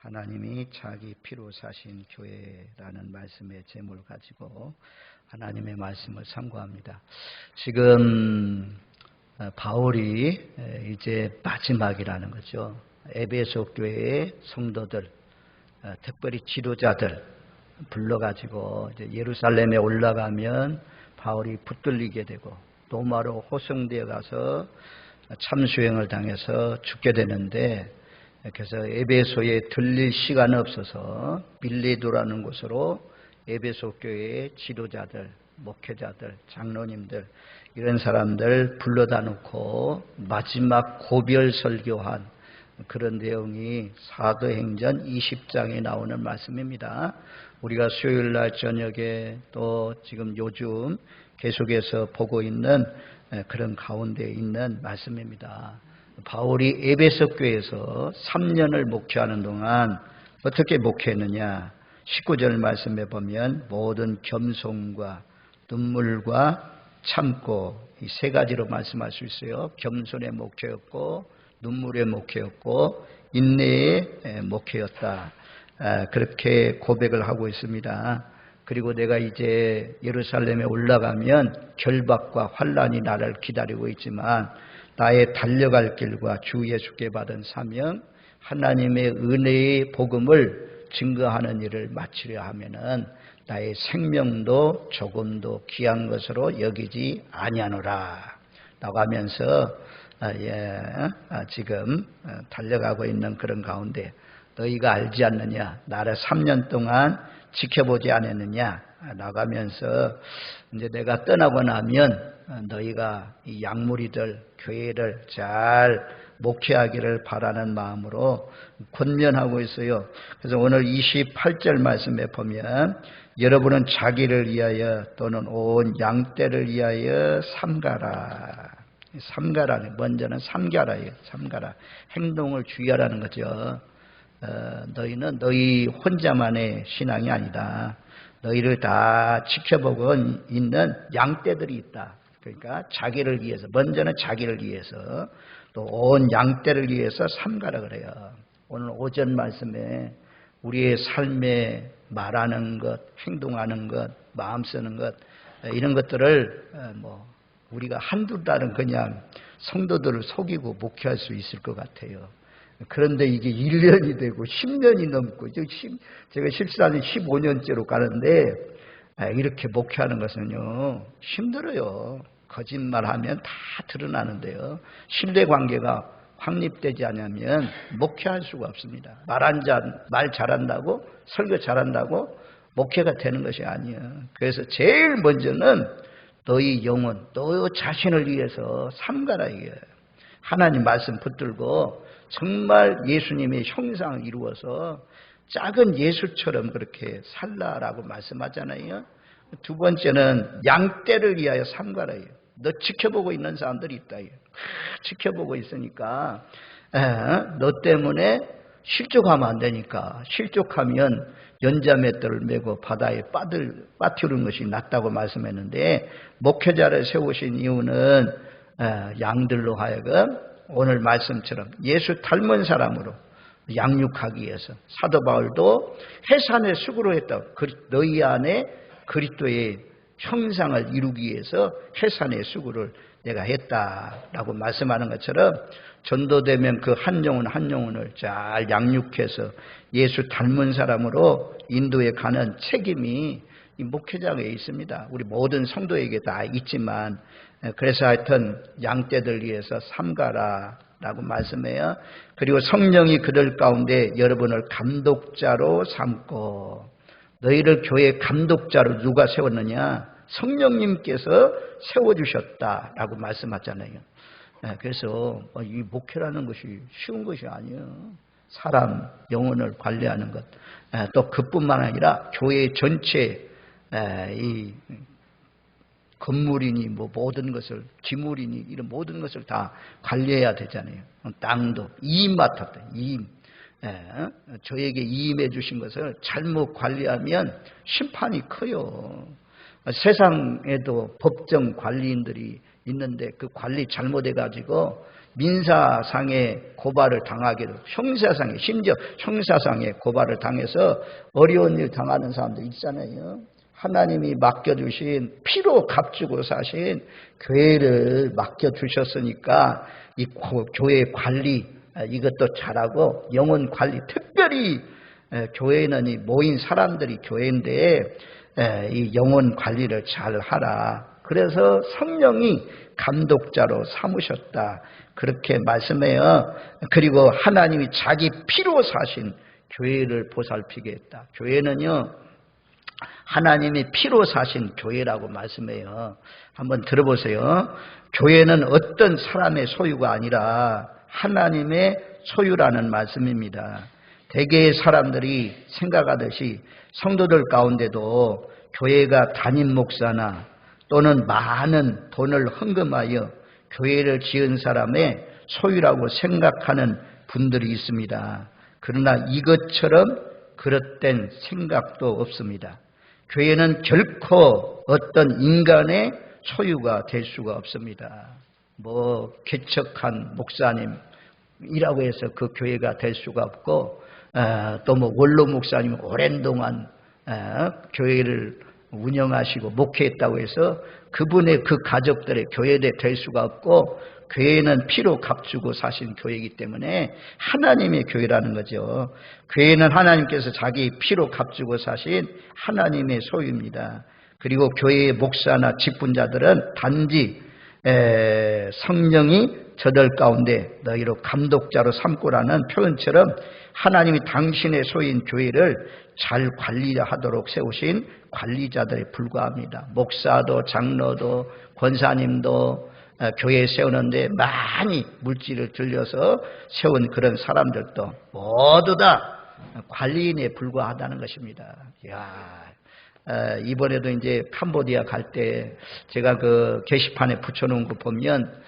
하나님이 자기 피로 사신 교회라는 말씀의 제목을 가지고 하나님의 말씀을 상고합니다. 지금 바울이 이제 마지막이라는 거죠. 에베소 교회의 성도들, 특별히 지도자들 불러가지고 이제 예루살렘에 올라가면 바울이 붙들리게 되고 로마로 호송되어 가서 참수형을 당해서 죽게 되는데, 그래서 에베소에 들릴 시간이 없어서 밀레도라는 곳으로 에베소 교회의 지도자들, 목회자들, 장로님들 이런 사람들 불러다 놓고 마지막 고별 설교한 그런 내용이 사도행전 20장에 나오는 말씀입니다. 우리가 수요일날 저녁에 또 지금 요즘 계속해서 보고 있는 그런 가운데 있는 말씀입니다. 바울이 에베소 교회에서 3년을 목회하는 동안 어떻게 목회했느냐? 19절 말씀에 보면 모든 겸손과 눈물과 참고 이 세 가지로 말씀할 수 있어요. 겸손의 목회였고 눈물의 목회였고 인내의 목회였다. 그렇게 고백을 하고 있습니다. 그리고 내가 이제 예루살렘에 올라가면 결박과 환난이 나를 기다리고 있지만 나의 달려갈 길과 주 예수께 받은 사명, 하나님의 은혜의 복음을 증거하는 일을 마치려 하면은 나의 생명도 조금도 귀한 것으로 여기지 아니하노라 라고 하면서 지금 달려가고 있는 그런 가운데 너희가 알지 않느냐? 나를 3년 동안 지켜보지 않았느냐? 나가면서 이제 내가 떠나고 나면 너희가 이 양무리들 교회를 잘 목회하기를 바라는 마음으로 권면하고 있어요. 그래서 오늘 28절 말씀에 보면 여러분은 자기를 위하여 또는 온 양떼를 위하여 삼가라. 삼가라. 먼저는 삼가라예요. 삼가라. 행동을 주의하라는 거죠. 너희는 너희 혼자만의 신앙이 아니다. 너희를 다 지켜보고 있는 양떼들이 있다. 그러니까 자기를 위해서, 먼저는 자기를 위해서 또 온 양떼를 위해서 삼가라 그래요. 오늘 오전 말씀에 우리의 삶에 말하는 것, 행동하는 것, 마음 쓰는 것 이런 것들을 우리가 한두 달은 그냥 성도들을 속이고 목회할 수 있을 것 같아요. 그런데 이게 1년이 되고 10년이 넘고 제가 14년, 15년째로 가는데 이렇게 목회하는 것은요 힘들어요. 거짓말하면 다 드러나는데요. 신뢰관계가 확립되지 않으면 목회할 수가 없습니다. 말 잘한다고 설교 잘한다고 목회가 되는 것이 아니에요. 그래서 제일 먼저는 너희 영혼, 너 자신을 위해서 삼가라 이거예요. 하나님 말씀 붙들고 정말 예수님의 형상을 이루어서 작은 예수처럼 그렇게 살라라고 말씀하잖아요. 두 번째는 양떼를 위하여 삼가라예요. 너 지켜보고 있는 사람들이 있다. 지켜보고 있으니까 너 때문에 실족하면 안 되니까 실족하면 연자맷돌을 메고 바다에 빠뜨리는 것이 낫다고 말씀했는데 목회자를 세우신 이유는 양들로 하여금 오늘 말씀처럼 예수 닮은 사람으로 양육하기 위해서 사도 바울도 해산의 수고로 했다. 너희 안에 그리스도의 형상을 이루기 위해서 해산의 수고를 내가 했다라고 말씀하는 것처럼 전도되면 그 한 영혼 한 영혼을 잘 양육해서 예수 닮은 사람으로 인도에 가는 책임이 이 목회자에 있습니다. 우리 모든 성도에게 다 있지만 그래서 하여튼 양떼들 위해서 삼가라 라고 말씀해요. 그리고 성령이 그들 가운데 여러분을 감독자로 삼고 너희를 교회 감독자로 누가 세웠느냐? 성령님께서 세워주셨다라고 말씀하잖아요. 그래서 이 목회라는 것이 쉬운 것이 아니에요. 사람 영혼을 관리하는 것, 또 그뿐만 아니라 교회 전체 이 건물이니 모든 것을 기물이니 이런 모든 것을 다 관리해야 되잖아요. 땅도 이임 맡았다. 이임. 저에게 이임해 주신 것을 잘못 관리하면 심판이 커요. 세상에도 법정 관리인들이 있는데 그 관리 잘못해 가지고 민사상의 고발을 당하기도, 형사상의, 심지어 형사상의 고발을 당해서 어려운 일 당하는 사람들 있잖아요. 하나님이 맡겨주신, 피로 값주고 사신 교회를 맡겨주셨으니까 이 교회 관리, 이것도 잘하고 영혼 관리, 특별히 교회는 이 모인 사람들이 교회인데 이 영혼 관리를 잘 하라. 그래서 성령이 감독자로 삼으셨다. 그렇게 말씀해요. 그리고 하나님이 자기 피로 사신 교회를 보살피게 했다. 교회는요, 하나님이 피로 사신 교회라고 말씀해요. 한번 들어보세요. 교회는 어떤 사람의 소유가 아니라 하나님의 소유라는 말씀입니다. 대개의 사람들이 생각하듯이 성도들 가운데도 교회가 담임 목사나 또는 많은 돈을 헌금하여 교회를 지은 사람의 소유라고 생각하는 분들이 있습니다. 그러나 이것처럼 그릇된 생각도 없습니다. 교회는 결코 어떤 인간의 소유가 될 수가 없습니다. 뭐 개척한 목사님이라고 해서 그 교회가 될 수가 없고, 또 뭐 원로 목사님 오랜 동안 교회를 운영하시고 목회했다고 해서 그분의 그 가족들의 교회가 될 수가 없고, 교회는 피로 값주고 사신 교회이기 때문에 하나님의 교회라는 거죠. 교회는 하나님께서 자기 피로 값주고 사신 하나님의 소유입니다. 그리고 교회의 목사나 직분자들은 단지 성령이 저들 가운데 너희로 감독자로 삼고라는 표현처럼 하나님이 당신의 소유인 교회를 잘 관리하도록 세우신 관리자들에 불과합니다. 목사도 장로도 권사님도 교회에 세우는데 많이 물질을 들여서 세운 그런 사람들도 모두 다 관리인에 불과하다는 것입니다. 이야, 이번에도 이제 캄보디아 갈 때 제가 그 게시판에 붙여놓은 거 보면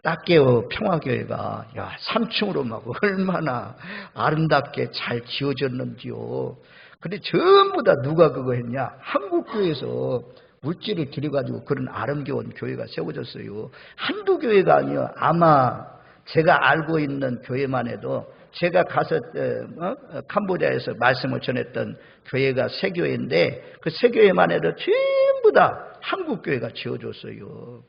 따케오 평화교회가 3층으로 막 얼마나 아름답게 잘 지어졌는지요. 근데 전부 다 누가 그거 했냐? 한국교회에서 물질을 들여가지고 그런 아름다운 교회가 세워졌어요. 한두 교회가 아니요. 아마 제가 알고 있는 교회만 해도 제가 가서 캄보디아에서 말씀을 전했던 교회가 3교회인데 그 3교회만 해도 전부 다 한국교회가 지어줬어요.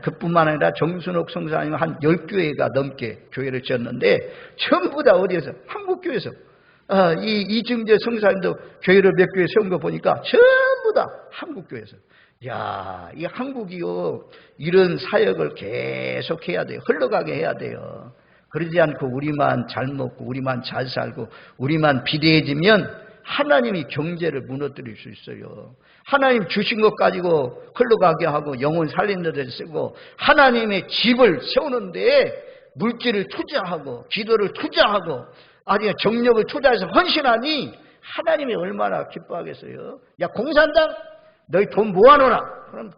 그뿐만 아니라 정순옥 성사님 한 10교회가 넘게 교회를 지었는데 전부 다 어디에서? 한국교회에서. 이증재 성사님도 교회를 몇 교회 세운 거 보니까 전부 다 한국교회에서. 야, 이 한국이요, 이런 사역을 계속 해야 돼요. 흘러가게 해야 돼요. 그러지 않고 우리만 잘 먹고 우리만 잘 살고 우리만 비대해지면 하나님이 경제를 무너뜨릴 수 있어요. 하나님 주신 것 가지고 흘러가게 하고 영혼 살리는 데 쓰고 하나님의 집을 세우는데 물질을 투자하고 기도를 투자하고 아니 정력을 투자해서 헌신하니 하나님이 얼마나 기뻐하겠어요. 야, 공산당 너희 돈 모아놓으라. 그럼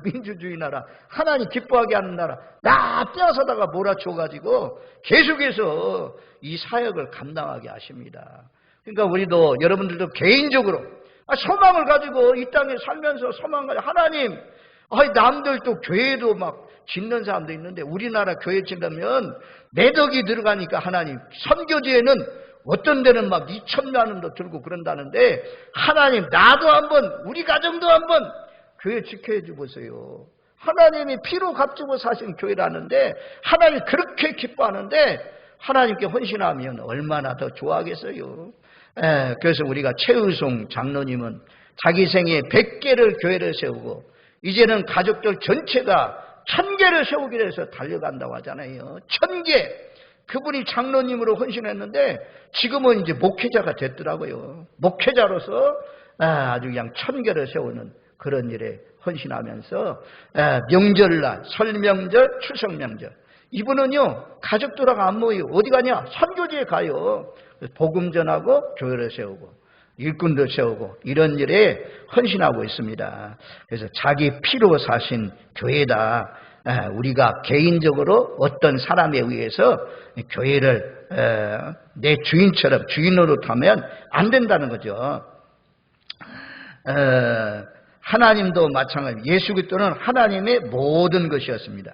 민주주의 나라, 하나님 기뻐하게 하는 나라 나 빼앗아다가 몰아쳐가지고 계속해서 이 사역을 감당하게 하십니다. 그러니까 우리도 여러분들도 개인적으로 소망을 가지고 이 땅에 살면서 소망을 가지고 하나님, 남들도 교회도 막 짓는 사람도 있는데 우리나라 교회 짓려면 매덕이 들어가니까 하나님, 선교지에는 어떤 데는 막 2,000만 원도 들고 그런다는데 하나님, 나도 한번 우리 가정도 한번 교회 지켜해 주보세요. 하나님이 피로 값주고 사신 교회라는데 하나님 그렇게 기뻐하는데 하나님께 헌신하면 얼마나 더 좋아하겠어요. 그래서 우리가 최의송 장로님은 자기 생에 100개를 교회를 세우고 이제는 가족들 전체가 1000개를 세우기로 해서 달려간다고 하잖아요. 1000개. 그분이 장로님으로 헌신했는데 지금은 이제 목회자가 됐더라고요. 목회자로서 아주 그냥 1000개를 세우는 그런 일에 헌신하면서 명절날, 설명절, 추석명절 이분은요 가족들하고 안 모여요. 어디 가냐? 선교지에 가요. 복음 전하고 교회를 세우고 일꾼도 세우고 이런 일에 헌신하고 있습니다. 그래서 자기 피로 사신 교회다. 우리가 개인적으로 어떤 사람에 의해서 교회를 내 주인처럼 주인으로 하면 안 된다는 거죠. 하나님도 마찬가지. 예수 그리스도는 하나님의 모든 것이었습니다.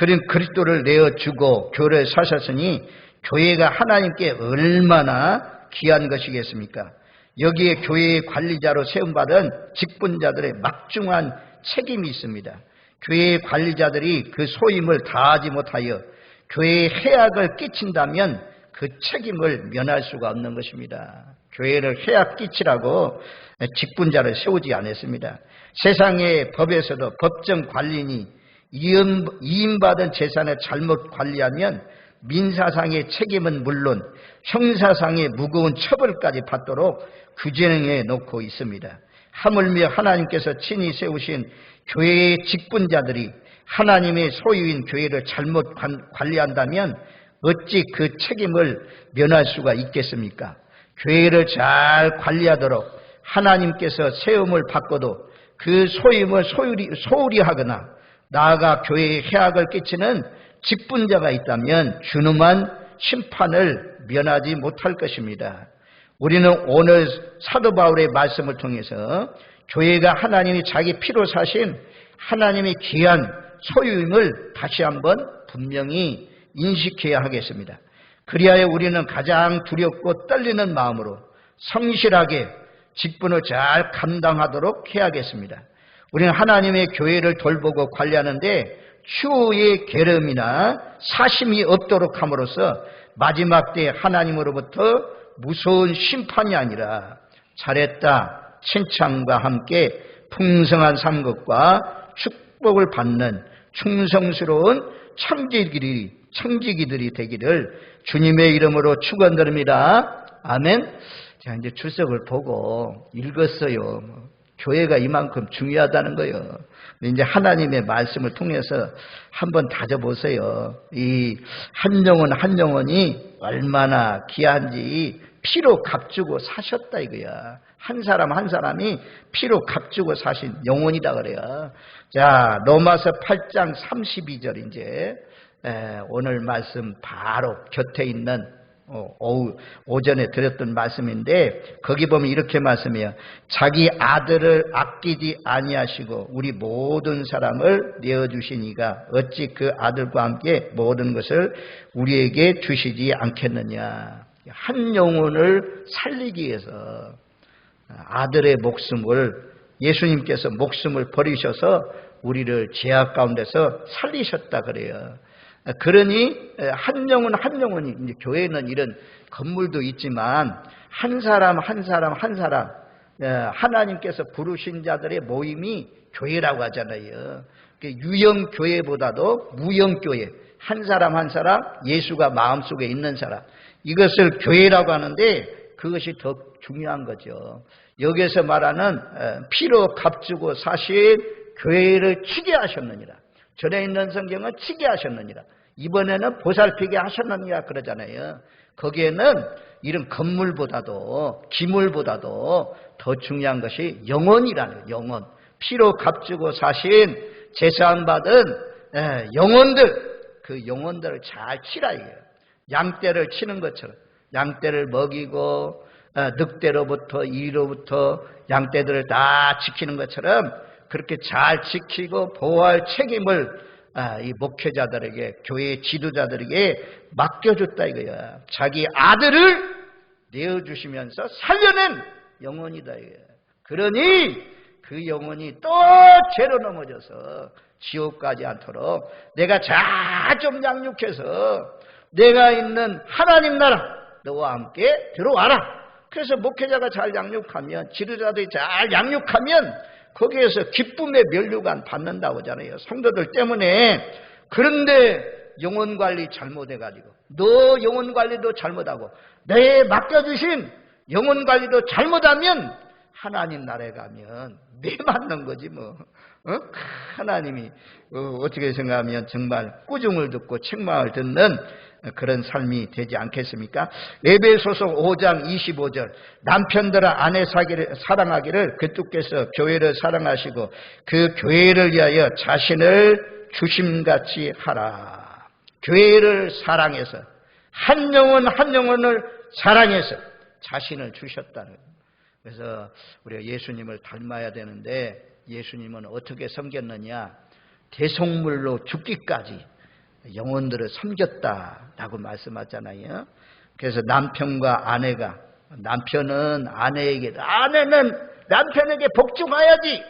그런 그리스도를 내어주고 교회를 사셨으니 교회가 하나님께 얼마나 귀한 것이겠습니까? 여기에 교회의 관리자로 세움받은 직분자들의 막중한 책임이 있습니다. 교회의 관리자들이 그 소임을 다하지 못하여 교회에 해악을 끼친다면 그 책임을 면할 수가 없는 것입니다. 교회를 해악 끼치라고 직분자를 세우지 않았습니다. 세상의 법에서도 법정 관리인이 이임받은 재산을 잘못 관리하면 민사상의 책임은 물론 형사상의 무거운 처벌까지 받도록 규정해 놓고 있습니다. 하물며 하나님께서 친히 세우신 교회의 직분자들이 하나님의 소유인 교회를 잘못 관리한다면 어찌 그 책임을 면할 수가 있겠습니까? 교회를 잘 관리하도록 하나님께서 세움을 받고도 그 소임을 소홀히 하거나 나아가 교회에 해악을 끼치는 직분자가 있다면 준엄한 심판을 면하지 못할 것입니다. 우리는 오늘 사도 바울의 말씀을 통해서 교회가 하나님이 자기 피로 사신 하나님의 귀한 소유임을 다시 한번 분명히 인식해야 하겠습니다. 그리하여 우리는 가장 두렵고 떨리는 마음으로 성실하게 직분을 잘 감당하도록 해야겠습니다. 우리는 하나님의 교회를 돌보고 관리하는데 추후의 계름이나 사심이 없도록 함으로써 마지막 때 하나님으로부터 무서운 심판이 아니라 잘했다 칭찬과 함께 풍성한 상급과 축복을 받는 충성스러운 청지기들이 되기를 주님의 이름으로 축원드립니다. 아멘. 자, 이제 출석을 보고 읽었어요. 교회가 이만큼 중요하다는 거예요. 이제 하나님의 말씀을 통해서 한번 다져보세요. 이 한 영혼 한 영혼이 얼마나 귀한지 피로 값주고 사셨다 이거야. 한 사람 한 사람이 피로 값주고 사신 영혼이다 그래요. 자, 로마서 8장 32절 이제 오늘 말씀 바로 곁에 있는 오전에 드렸던 말씀인데 거기 보면 이렇게 말씀해요. 자기 아들을 아끼지 아니하시고 우리 모든 사람을 내어주신 이가 어찌 그 아들과 함께 모든 것을 우리에게 주시지 않겠느냐. 한 영혼을 살리기 위해서 아들의 목숨을 예수님께서 목숨을 버리셔서 우리를 죄악 가운데서 살리셨다 그래요. 그러니 한 영혼 한 영혼이 이제 교회는 이런 건물도 있지만 한 사람 한 사람 한 사람 하나님께서 부르신 자들의 모임이 교회라고 하잖아요. 유형 교회보다도 무형 교회 한 사람 한 사람 예수가 마음속에 있는 사람 이것을 교회라고 하는데 그것이 더 중요한 거죠. 여기서 말하는 피로 값주고 사신 교회를 치게 하셨느니라. 전에 있는 성경은 치게 하셨느니라. 이번에는 보살피게 하셨느니라 그러잖아요. 거기에는 이런 건물보다도 기물보다도 더 중요한 것이 영혼이라는 거예요. 영혼. 피로 값주고 사신 제사함받은 영혼들. 그 영혼들을 잘 치라 이거예요. 양떼를 치는 것처럼 양떼를 먹이고 늑대로부터 이로부터 양떼들을 다 지키는 것처럼 그렇게 잘 지키고 보호할 책임을 이 목회자들에게 교회 지도자들에게 맡겨줬다 이거야. 자기 아들을 내어주시면서 살려낸 영혼이다 이거야. 그러니 그 영혼이 또 죄로 넘어져서 지옥 가지 않도록 내가 잘 좀 양육해서 내가 있는 하나님 나라 너와 함께 들어와라. 그래서 목회자가 잘 양육하면 지도자들이 잘 양육하면 거기에서 기쁨의 면류관 받는다고 하잖아요. 성도들 때문에. 그런데 영혼관리 잘못해가지고 너 영혼관리도 잘못하고 내 맡겨주신 영혼관리도 잘못하면 하나님 나라에 가면 내 맞는 거지 뭐. 하나님이 어떻게 생각하면 정말 꾸중을 듣고 책망을 듣는 그런 삶이 되지 않겠습니까? 에베소서 5장 25절 남편들아 아내 사랑하기를 그리스도께서 교회를 사랑하시고 그 교회를 위하여 자신을 주심같이 하라. 교회를 사랑해서 한 영혼 한 영혼을 사랑해서 자신을 주셨다는 거예요. 그래서 우리가 예수님을 닮아야 되는데 예수님은 어떻게 섬겼느냐? 대속물로 죽기까지 영혼들을 섬겼다라고 말씀하잖아요. 그래서 남편과 아내가, 남편은 아내에게, 아내는 남편에게 복종해야지,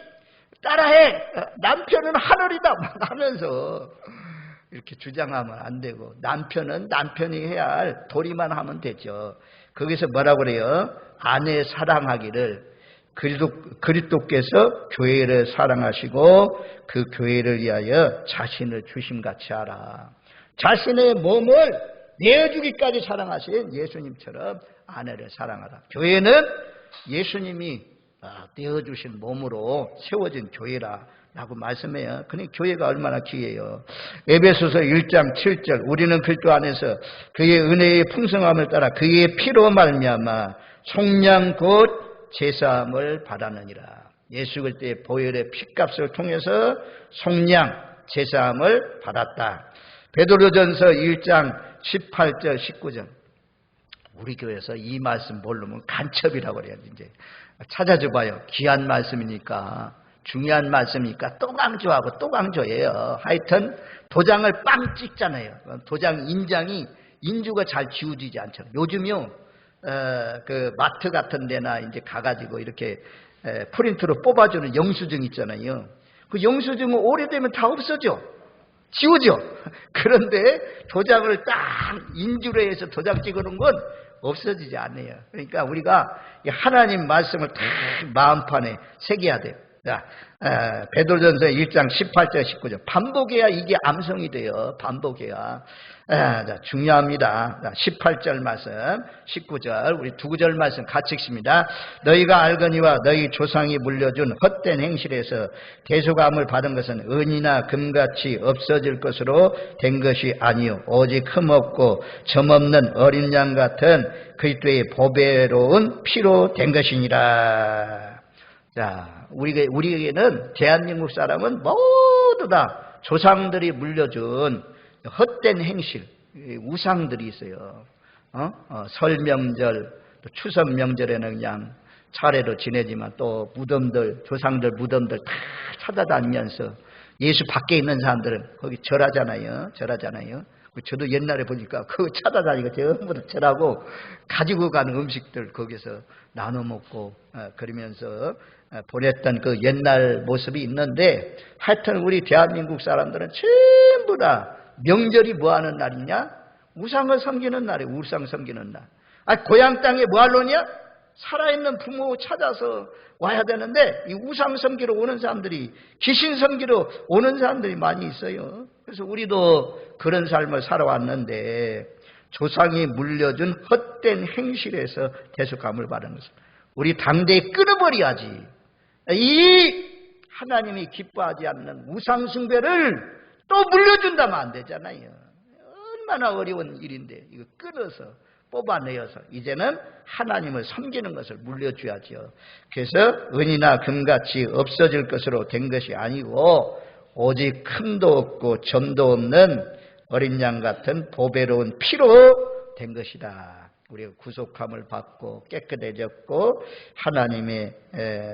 따라해, 남편은 하늘이다 막 하면서 이렇게 주장하면 안 되고, 남편은 남편이 해야 할 도리만 하면 되죠. 거기서 뭐라고 그래요? 아내 사랑하기를 그리스도께서 교회를 사랑하시고 그 교회를 위하여 자신을 주심같이 하라. 자신의 몸을 내어주기까지 사랑하신 예수님처럼 아내를 사랑하라. 교회는 예수님이 내어주신 몸으로 세워진 교회라 라고 말씀해요. 그러니까 교회가 얼마나 귀해요. 에베소서 1장 7절, 우리는 그리스도 안에서 그의 은혜의 풍성함을 따라 그의 피로 말미암아 속량 곧 제사함을 받았느니라. 예수 그리스도의 보혈의 피값을 통해서 속량 제사함을 받았다. 베드로전서 1장 18절 19절. 우리 교회에서 이 말씀 모르면 간첩이라고 그래요. 이제 찾아줘 봐요. 귀한 말씀이니까, 중요한 말씀이니까 또 강조하고 또 강조해요. 하여튼 도장을 빵 찍잖아요. 도장 인장이 인주가 잘 지워지지 않잖아요. 요즘요 그 마트 같은 데나 이제 가가지고 이렇게 프린트로 뽑아주는 영수증 있잖아요. 그 영수증은 오래되면 다 없어져, 지워져. 그런데 도장을 딱 인주로 해서 도장 찍어놓은 건 없어지지 않아요. 그러니까 우리가 하나님 말씀을 다 마음판에 새겨야 돼요. 자, 베드로전서 1장 18절 19절. 반복해야 이게 암송이 돼요. 반복해야. 자, 중요합니다. 자, 18절 말씀, 19절, 우리 두 구절 말씀 같이 읽습니다. 너희가 알거니와 너희 조상이 물려준 헛된 행실에서 대속함을 받은 것은 은이나 금같이 없어질 것으로 된 것이 아니요 오직 흠없고 점없는 어린 양 같은 그리스도의 보배로운 피로 된 것이니라. 자, 우리에게는 대한민국 사람은 모두 다 조상들이 물려준 헛된 행실, 우상들이 있어요. 설 명절, 또 추석 명절에는 그냥 차례로 지내지만 또 무덤들, 조상들 무덤들 다 찾아다니면서 예수 밖에 있는 사람들은 거기 절하잖아요. 저도 옛날에 보니까 그거 찾아다니고 전부 다 절하고 가지고 가는 음식들 거기서 나눠 먹고 그러면서 보냈던 그 옛날 모습이 있는데, 하여튼 우리 대한민국 사람들은 전부 다 명절이 뭐 하는 날이냐? 우상을 섬기는 날이에요. 우상 섬기는 날. 고향 땅에 뭐 하려냐? 살아있는 부모 찾아서 와야 되는데 이 우상 섬기러 오는 사람들이, 귀신 섬기러 오는 사람들이 많이 있어요. 그래서 우리도 그런 삶을 살아왔는데 조상이 물려준 헛된 행실에서 대속함을 받은 것을 우리 당대에 끊어버려야지. 이 하나님이 기뻐하지 않는 우상 숭배를 또 물려준다면 안 되잖아요. 얼마나 어려운 일인데 이거 끊어서 뽑아내어서 이제는 하나님을 섬기는 것을 물려줘야죠. 그래서 은이나 금같이 없어질 것으로 된 것이 아니고 오직 흠도 없고 점도 없는 어린 양 같은 보배로운 피로 된 것이다. 우리가 구속함을 받고 깨끗해졌고 하나님의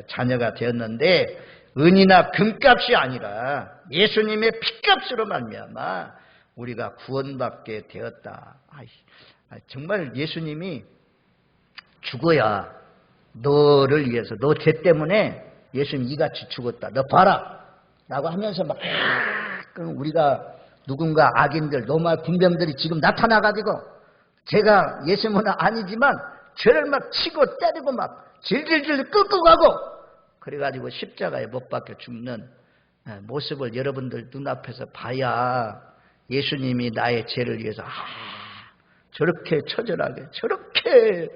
자녀가 되었는데, 은이나 금값이 아니라 예수님의 피값으로 말미암아 우리가 구원받게 되었다. 정말 예수님이 죽어야 너를 위해서, 너 죄 때문에 예수님 이같이 죽었다, 너 봐라 라고 하면서 막 우리가 누군가 악인들, 노말 군병들이 지금 나타나가지고 제가 예수님은 아니지만 죄를 막 치고 때리고 막 질질질 끄고 가고 그래가지고 십자가에 못 박혀 죽는 모습을 여러분들 눈앞에서 봐야 예수님이 나의 죄를 위해서 저렇게 처절하게 저렇게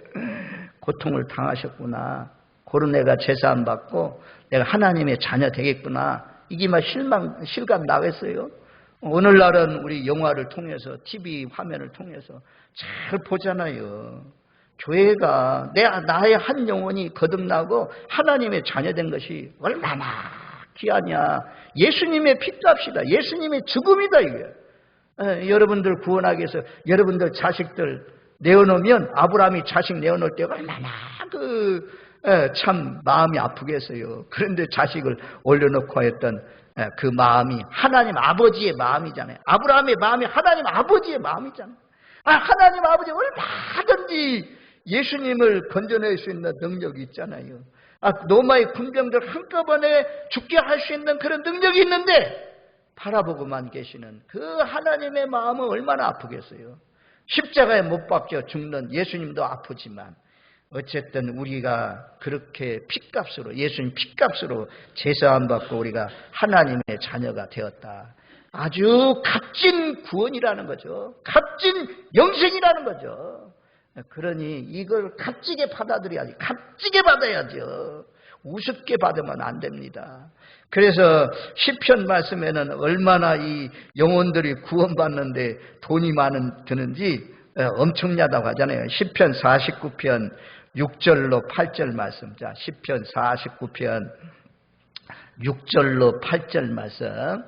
고통을 당하셨구나, 그런 내가 제사함 받고 내가 하나님의 자녀 되겠구나, 이게 막 실감 나겠어요? 오늘날은 우리 영화를 통해서, TV 화면을 통해서 잘 보잖아요. 교회가 나의 한 영혼이 거듭나고 하나님의 자녀된 것이 얼마나 귀하냐. 예수님의 피값이다. 예수님의 죽음이다 이게. 여러분들 구원하기 위해서 여러분들 자식들 내어놓으면, 아브라함이 자식 내어놓을 때 얼마나 참 마음이 아프겠어요. 그런데 자식을 올려놓고 했던 그 마음이 하나님 아버지의 마음이잖아요. 아브라함의 마음이 하나님 아버지의 마음이잖아요. 하나님 아버지 얼마든지 예수님을 건져낼 수 있는 능력이 있잖아요. 로마의 군병들 한꺼번에 죽게 할 수 있는 그런 능력이 있는데 바라보고만 계시는 그 하나님의 마음은 얼마나 아프겠어요. 십자가에 못 박혀 죽는 예수님도 아프지만 어쨌든 우리가 그렇게 핏값으로, 예수님 핏값으로 제사함 받고 우리가 하나님의 자녀가 되었다. 아주 값진 구원이라는 거죠. 값진 영생이라는 거죠. 그러니 이걸 값지게 받아들여야지. 값지게 받아야죠. 우습게 받으면 안 됩니다. 그래서 시편 말씀에는 얼마나 이 영혼들이 구원받는데 돈이 드는지 엄청나다고 하잖아요. 시편 49편 6절로 8절 말씀. 자, 시편 49편 6절로 8절 말씀.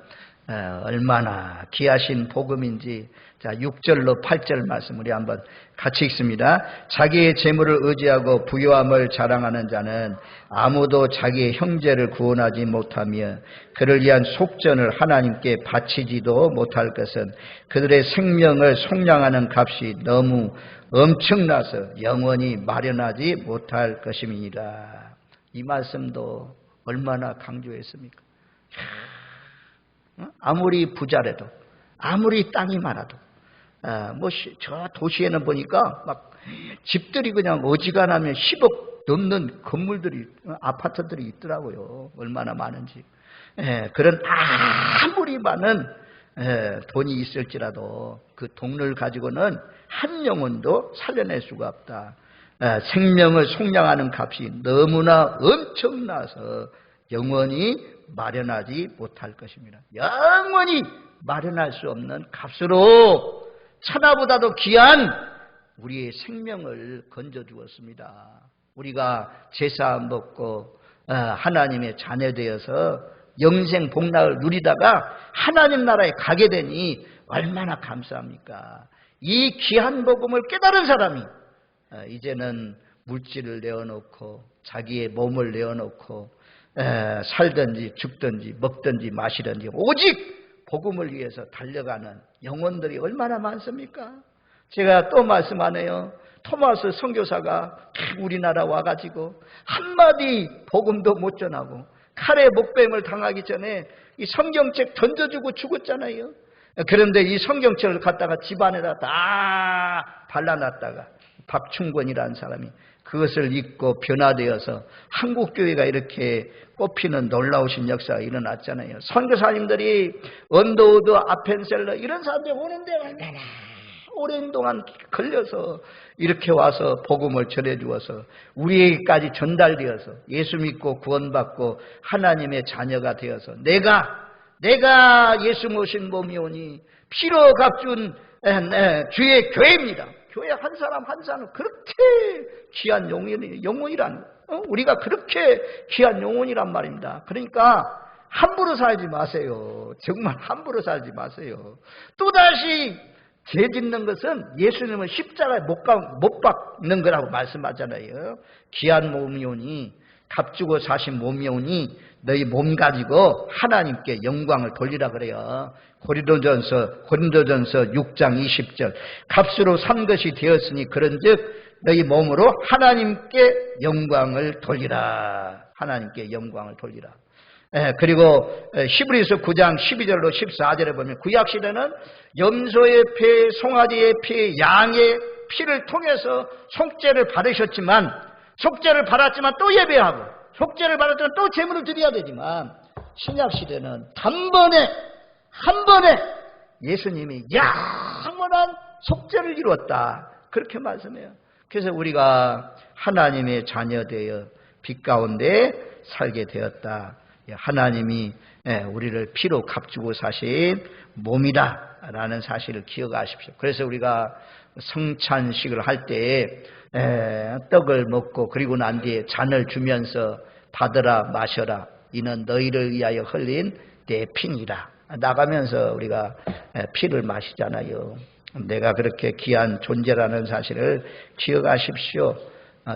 얼마나 귀하신 복음인지. 자, 6절로 8절 말씀 우리 한번 같이 읽습니다. 자기의 재물을 의지하고 부유함을 자랑하는 자는 아무도 자기의 형제를 구원하지 못하며 그를 위한 속전을 하나님께 바치지도 못할 것은 그들의 생명을 속량하는 값이 너무 엄청나서 영원히 마련하지 못할 것임이니라. 이 말씀도 얼마나 강조했습니까? 아무리 부자라도, 아무리 땅이 많아도, 저 도시에는 보니까 막 집들이 그냥 어지간하면 10억 넘는 건물들이, 아파트들이 있더라고요. 얼마나 많은지. 그런 아무리 많은 돈이 있을지라도 그 돈을 가지고는 한 영혼도 살려낼 수가 없다. 생명을 속량하는 값이 너무나 엄청나서 영원히 마련하지 못할 것입니다. 영원히 마련할 수 없는 값으로 천하보다도 귀한 우리의 생명을 건져주었습니다. 우리가 제사 먹고 하나님의 자녀 되어서 영생 복락을 누리다가 하나님 나라에 가게 되니 얼마나 감사합니까? 이 귀한 복음을 깨달은 사람이 이제는 물질을 내어놓고 자기의 몸을 내어놓고 살든지 죽든지 먹든지 마시든지 오직 복음을 위해서 달려가는 영혼들이 얼마나 많습니까? 제가 또 말씀하네요. 토마스 선교사가 우리나라 와가지고 한마디 복음도 못 전하고 칼에 목뱀을 당하기 전에 이 성경책 던져주고 죽었잖아요. 그런데 이 성경책을 갖다가 집안에다 다 발라놨다가 박충권이라는 사람이 그것을 읽고 변화되어서 한국교회가 이렇게 뽑히는 놀라우신 역사가 일어났잖아요. 선교사님들이 언더우드, 아펜셀러 이런 사람들이 오는데 얼마나 오랜 동안 걸려서 이렇게 와서 복음을 전해주어서 우리에게까지 전달되어서 예수 믿고 구원받고 하나님의 자녀가 되어서 내가 예수 모신 몸이오니 피로 값준 주의 교회입니다. 교회 한 사람 한 사람 그렇게 귀한 영혼이란 우리가 그렇게 귀한 영혼이란 말입니다. 그러니까 함부로 살지 마세요. 정말 함부로 살지 마세요. 또다시 죄 짓는 것은 예수님은 십자가에 못 박는 거라고 말씀하잖아요. 귀한 몸이오니 값주고 사신 몸이오니 너희 몸 가지고 하나님께 영광을 돌리라 그래요. 고린도전서 6장 20절 값으로 산 것이 되었으니 그런즉 너희 몸으로 하나님께 영광을 돌리라. 하나님께 영광을 돌리라. 그리고 히브리서 9장 12절로 14절에 보면 구약시대는 염소의 피, 송아지의 피, 양의 피를 통해서 속죄를 받으셨지만 속죄를 받았지만 또 예배하고 속죄를 받았지만 또 제물을 드려야 되지만 신약시대는 한 번에 예수님이 영원한 속죄를 이루었다. 그렇게 말씀해요. 그래서 우리가 하나님의 자녀 되어 빛 가운데 살게 되었다. 하나님이 우리를 피로 값주고 사신 몸이다라는 사실을 기억하십시오. 그래서 우리가 성찬식을 할 때 떡을 먹고 그리고 난 뒤에 잔을 주면서 받으라 마셔라. 이는 너희를 위하여 흘린 내 피니라. 나가면서 우리가 피를 마시잖아요. 내가 그렇게 귀한 존재라는 사실을 기억하십시오.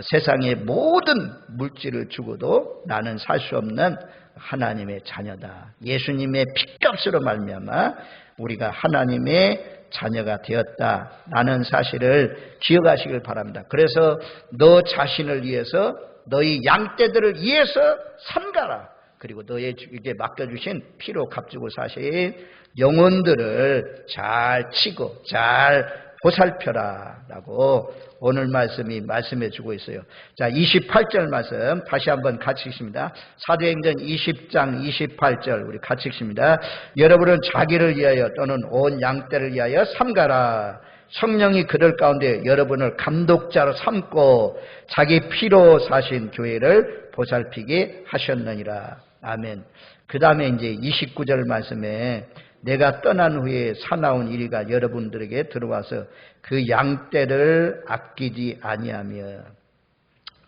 세상의 모든 물질을 주고도 나는 살 수 없는 하나님의 자녀다. 예수님의 핏값으로 말미암아 우리가 하나님의 자녀가 되었다라는 사실을 기억하시길 바랍니다. 그래서 너 자신을 위해서 너희 양떼들을 위해서 삼가라. 그리고 너에게 맡겨주신 피로 값주고 사신 영혼들을 잘 치고 잘 보살펴라 라고 오늘 말씀이 말씀해 주고 있어요. 자, 28절 말씀 다시 한번 같이 읽습니다. 사도행전 20장 28절 우리 같이 읽습니다. 여러분은 자기를 위하여 또는 온 양떼를 위하여 삼가라. 성령이 그들 가운데 여러분을 감독자로 삼고 자기 피로 사신 교회를 보살피게 하셨느니라. 아멘. 그 다음에 이제 29절 말씀에 내가 떠난 후에 사나운 이리가 여러분들에게 들어와서 그 양떼를 아끼지 아니하며,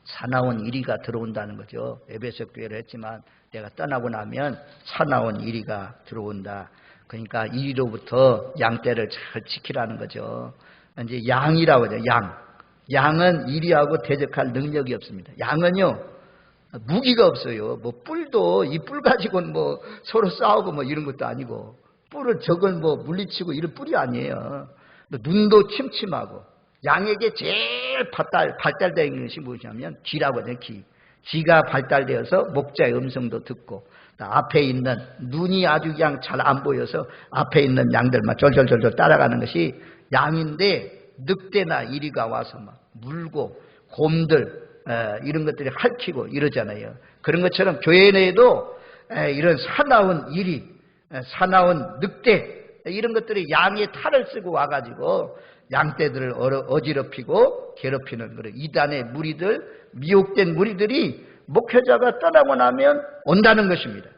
사나운 이리가 들어온다는 거죠. 에베소 교회를 했지만 내가 떠나고 나면 사나운 이리가 들어온다. 그러니까 이리로부터 양떼를 잘 지키라는 거죠. 이제 양이라고 하죠. 양은 이리하고 대적할 능력이 없습니다. 양은요 무기가 없어요. 뭐 뿔도 이 뿔 가지고는 뭐 서로 싸우고 뭐 이런 것도 아니고, 뿔을 적을 뭐 물리치고 이런 뿔이 아니에요. 눈도 침침하고. 양에게 제일 발달되어 있는 것이 무엇이냐면 귀라고 하죠. 귀가 발달되어서 목자의 음성도 듣고, 앞에 있는 눈이 아주 그냥 잘 안 보여서 앞에 있는 양들만 졸졸졸졸 따라가는 것이 양인데, 늑대나 이리가 와서 막 물고 곰들 이런 것들이 핥히고 이러잖아요. 그런 것처럼 교회 내에도 이런 사나운 이리, 사나운 늑대 이런 것들이 양의 탈을 쓰고 와가지고 양떼들을 어지럽히고 괴롭히는 그런 이단의 무리들, 미혹된 무리들이 목회자가 떠나고 나면 온다는 것입니다.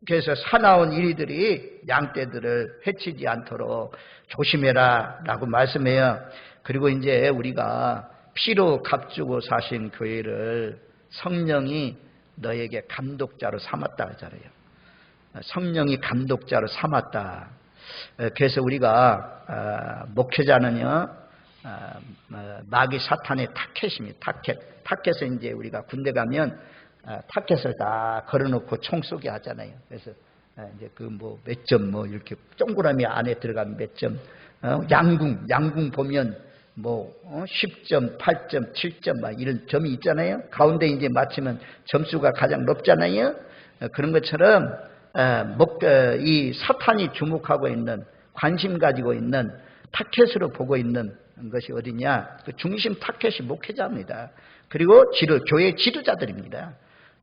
그래서 사나운 이리들이 양떼들을 해치지 않도록 조심해라 라고 말씀해요. 그리고 이제 우리가 피로 값주고 사신 교회를 성령이 너에게 감독자로 삼았다 하잖아요. 성령이 감독자로 삼았다. 그래서 우리가 목회자는요 마귀 사탄의 타켓입니다. 타켓은 이제 우리가 군대 가면 타켓을 다 걸어놓고 총 쏘게 하잖아요. 그래서 이제 그 뭐 몇 점 뭐 이렇게 동그라미 안에 들어가면 몇 점, 양궁 보면 뭐 10점, 8점, 7점 막 이런 점이 있잖아요. 가운데 이제 맞추면 점수가 가장 높잖아요. 그런 것처럼 이 사탄이 주목하고 있는, 관심 가지고 있는 타켓으로 보고 있는 것이 어디냐? 그 중심 타켓이 목회자입니다. 그리고 교회 지도자들입니다.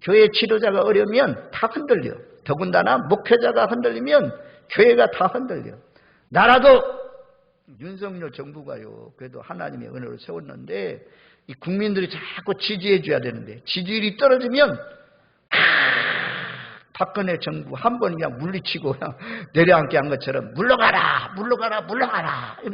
교회 지도자가 어려우면 다 흔들려. 더군다나 목회자가 흔들리면 교회가 다 흔들려. 나라도 윤석열 정부가요, 그래도 하나님의 은혜로 세웠는데 이 국민들이 자꾸 지지해 줘야 되는데 지지율이 떨어지면 박근혜 정부 한 번 그냥 물리치고 그냥 내려앉게 한 것처럼 물러가라.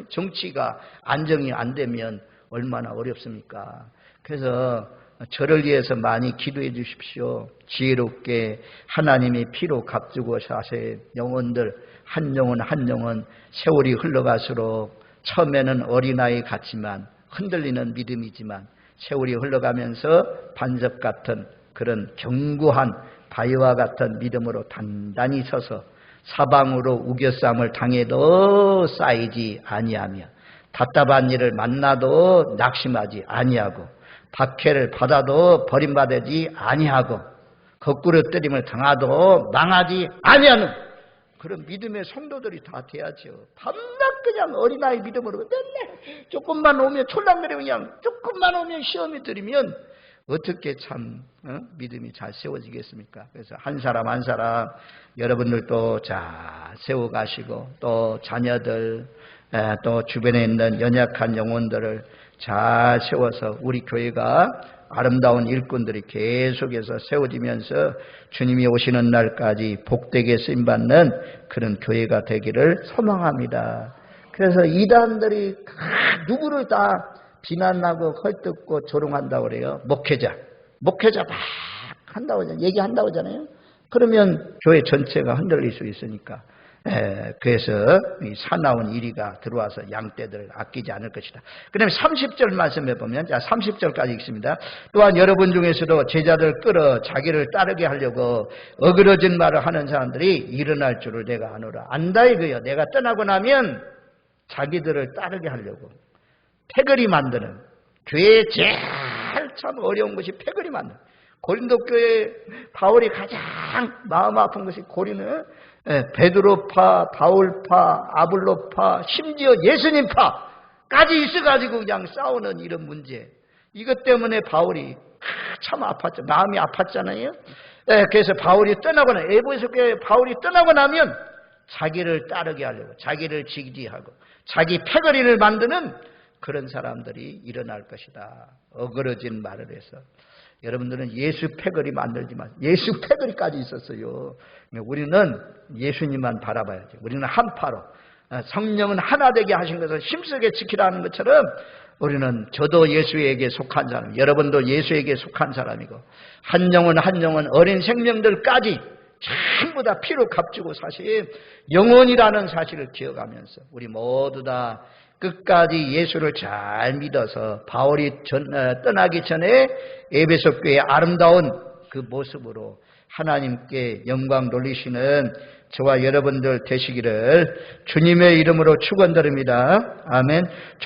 정치가 안정이 안 되면 얼마나 어렵습니까? 그래서 저를 위해서 많이 기도해 주십시오. 지혜롭게 하나님의 피로 값주고 사신 영혼들, 한 영혼 세월이 흘러갈수록 처음에는 어린아이 같지만 흔들리는 믿음이지만 세월이 흘러가면서 반석 같은 그런 견고한 바위와 같은 믿음으로 단단히 서서 사방으로 우겨쌈을 당해도 쌓이지 아니하며, 답답한 일을 만나도 낙심하지 아니하고, 박해를 받아도 버림받지 아니하고, 거꾸로 뜨림을 당하도 망하지 아니하는 그런 믿음의 성도들이 다 돼야죠. 밤낮 그냥 어린아이 믿음으로 맨날 조금만 오면 촐랑거리고 그냥 조금만 오면 시험이 들이면 어떻게 참 믿음이 잘 세워지겠습니까? 그래서 한 사람 한 사람 여러분들도 잘 세워가시고, 또 자녀들, 또 주변에 있는 연약한 영혼들을 잘 세워서 우리 교회가 아름다운 일꾼들이 계속해서 세워지면서 주님이 오시는 날까지 복되게 쓰임받는 그런 교회가 되기를 소망합니다. 그래서 이단들이 누구를 다 비난하고 헐뜯고 조롱한다고 그래요. 목회자 막 한다고 하잖아요. 얘기한다고 하잖아요. 그러면 교회 전체가 흔들릴 수 있으니까 그래서 이 사나운 이리가 들어와서 양떼들을 아끼지 않을 것이다. 그 다음에 30절 말씀해 보면, 자, 30절까지 읽습니다. 또한 여러분 중에서도 제자들 끌어 자기를 따르게 하려고 어그러진 말을 하는 사람들이 일어날 줄을 내가 아노라. 안다 이거요. 내가 떠나고 나면 자기들을 따르게 하려고 패거리 만드는, 교회에 제일 참 어려운 것이 패거리 만드는, 고린도 교회 바울이 가장 마음 아픈 것이 고린은 베드로파, 바울파, 아볼로파, 심지어 예수님파까지 있어가지고 그냥 싸우는 이런 문제. 이것 때문에 바울이 참 아팠죠. 마음이 아팠잖아요. 그래서 바울이 떠나거나, 에베소 교회 바울이 떠나고 나면 자기를 따르게 하려고, 자기를 지지하고 자기 패거리를 만드는 그런 사람들이 일어날 것이다. 어그러진 말을 해서. 여러분들은 예수 패거리 만들지 마세요. 예수 패거리까지 있었어요. 우리는 예수님만 바라봐야지. 우리는 한파로 성령은 하나 되게 하신 것을 힘쓰게 지키라는 것처럼 우리는 저도 예수에게 속한 사람, 여러분도 예수에게 속한 사람이고, 한 영혼 한 영혼 어린 생명들까지 전부 다 피로 값주고 사실 영혼이라는 사실을 기억하면서 우리 모두 다 끝까지 예수를 잘 믿어서 바울이 떠나기 전에 에베소 교회의 아름다운 그 모습으로 하나님께 영광 돌리시는 저와 여러분들 되시기를 주님의 이름으로 축원드립니다. 아멘.